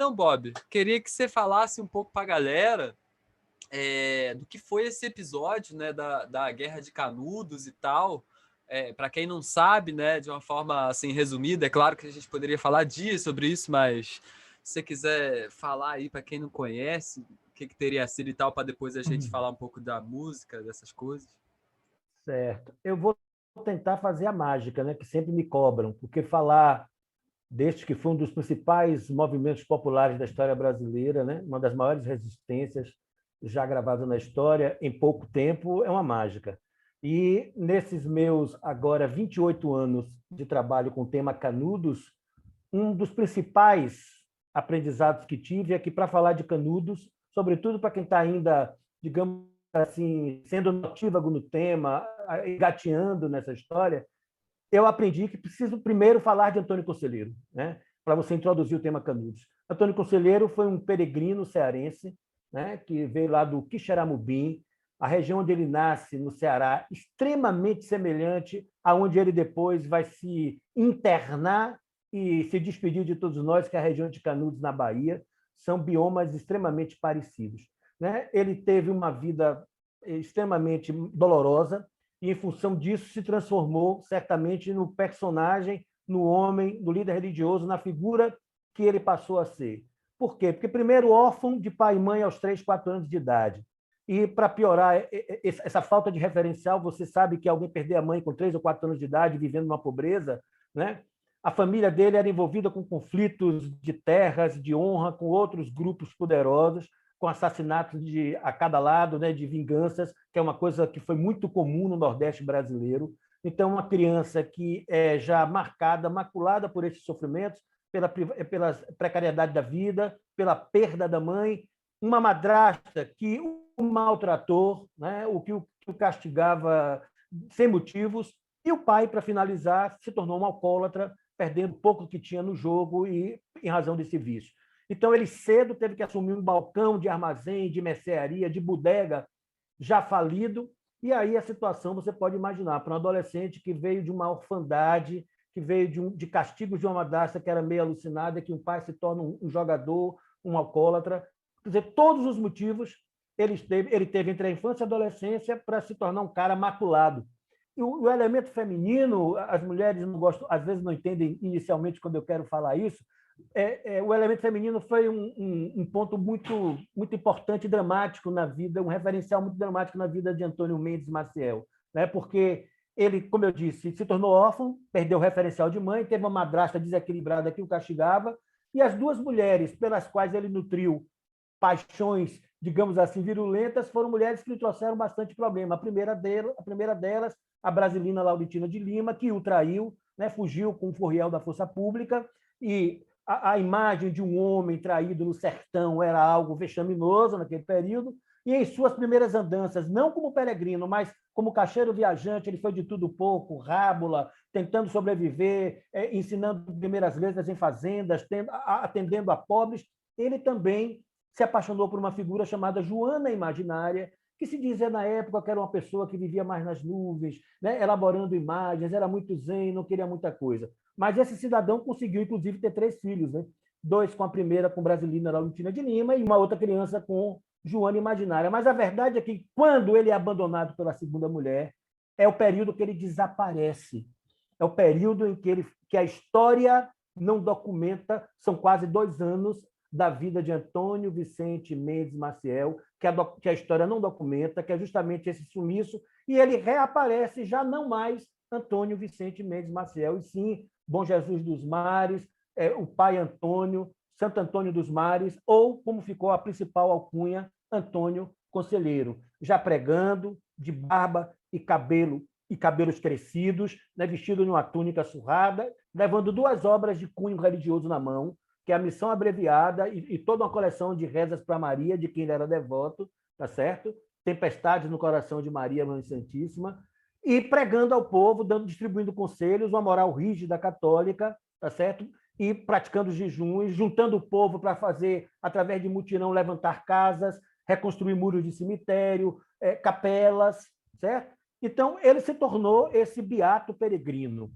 Então, Bob, queria que você falasse um pouco para a galera do que foi esse episódio, né, da Guerra de Canudos e tal. Para quem não sabe, né, de uma forma assim resumida, é claro que a gente poderia falar dias sobre isso, mas se você quiser falar aí para quem não conhece, o que teria sido e tal, para depois a gente falar um pouco da música, dessas coisas. Certo. Eu vou tentar fazer a mágica, né, que sempre me cobram, porque falar deste que foi um dos principais movimentos populares da história brasileira, né, uma das maiores resistências já gravadas na história em pouco tempo, é uma mágica. E nesses meus agora 28 anos de trabalho com o tema Canudos, um dos principais aprendizados que tive é que, para falar de Canudos, sobretudo para quem está ainda, digamos assim, sendo notívago no tema, engateando nessa história, eu aprendi que preciso primeiro falar de Antônio Conselheiro, né? Para você introduzir o tema Canudos. Antônio Conselheiro foi um peregrino cearense, né? Que veio lá do Quixeramobim, a região onde ele nasce, no Ceará, extremamente semelhante aonde ele depois vai se internar e se despedir de todos nós, que é a região de Canudos, na Bahia. São biomas extremamente parecidos, né? Ele teve uma vida extremamente dolorosa, e, em função disso, se transformou certamente no personagem, no homem, no líder religioso, na figura que ele passou a ser. Por quê? Porque, primeiro, órfão de pai e mãe aos 3, 4 anos de idade. E, para piorar essa falta de referencial, você sabe que alguém perder a mãe com 3 ou 4 anos de idade, vivendo numa pobreza, né? A família dele era envolvida com conflitos de terras, de honra, com outros grupos poderosos, com assassinatos a cada lado, né, de vinganças, que é uma coisa que foi muito comum no Nordeste brasileiro. Então, uma criança que é já marcada, maculada por esses sofrimentos, pela precariedade da vida, pela perda da mãe, uma madrasta que o maltratou, né, que o castigava sem motivos, e o pai, para finalizar, se tornou um alcoólatra, perdendo pouco que tinha no jogo e em razão desse vício. Então, ele cedo teve que assumir um balcão de armazém, de mercearia, de bodega, já falido. E aí a situação, você pode imaginar, para um adolescente que veio de uma orfandade, que veio de castigos de uma madrasta que era meio alucinada, que um pai se torna um jogador, um alcoólatra. Quer dizer, todos os motivos ele teve entre a infância e a adolescência para se tornar um cara maculado. E o elemento feminino, as mulheres não gostam, às vezes não entendem inicialmente quando eu quero falar isso, o elemento feminino foi um ponto muito importante e dramático na vida, um referencial muito dramático na vida de Antônio Mendes Maciel, né? Porque ele, como eu disse, se tornou órfão, perdeu o referencial de mãe, teve uma madrasta desequilibrada que o castigava, e as duas mulheres pelas quais ele nutriu paixões, digamos assim, virulentas, foram mulheres que lhe trouxeram bastante problema. A primeira delas, a Brasilina Lauritina de Lima, que o traiu, né? Fugiu com o Furriel da Força Pública, e a imagem de um homem traído no sertão era algo vexaminoso naquele período, e em suas primeiras andanças, não como peregrino, mas como cacheiro viajante, ele foi de tudo pouco, rábula, tentando sobreviver, ensinando primeiras letras em fazendas, atendendo a pobres. Ele também se apaixonou por uma figura chamada Joana Imaginária, que se dizia na época que era uma pessoa que vivia mais nas nuvens, né, elaborando imagens, era muito zen, não queria muita coisa. Mas esse cidadão conseguiu, inclusive, ter 3 filhos, né? 2 com a primeira, com Brasilina Laurentina de Lima, e uma outra criança com Joana Imaginária. Mas a verdade é que, quando ele é abandonado pela segunda mulher, é o período que ele desaparece. É o período em que a história não documenta, são quase 2 anos da vida de Antônio Vicente Mendes Maciel, que a história não documenta, que é justamente esse sumiço, e ele reaparece já não mais Antônio Vicente Mendes Maciel, e sim Bom Jesus dos Mares, o pai Antônio, Santo Antônio dos Mares, ou, como ficou a principal alcunha, Antônio Conselheiro, já pregando, de barba e cabelos crescidos, né, vestido numa túnica surrada, levando 2 obras de cunho religioso na mão, que é a Missão Abreviada e toda uma coleção de rezas para Maria, de quem ele era devoto, tá certo? Tempestades no coração de Maria, Mãe Santíssima, e pregando ao povo, distribuindo conselhos, uma moral rígida católica, tá certo? E praticando jejuns, juntando o povo para fazer, através de mutirão, levantar casas, reconstruir muros de cemitério, capelas, certo? Então, ele se tornou esse beato peregrino.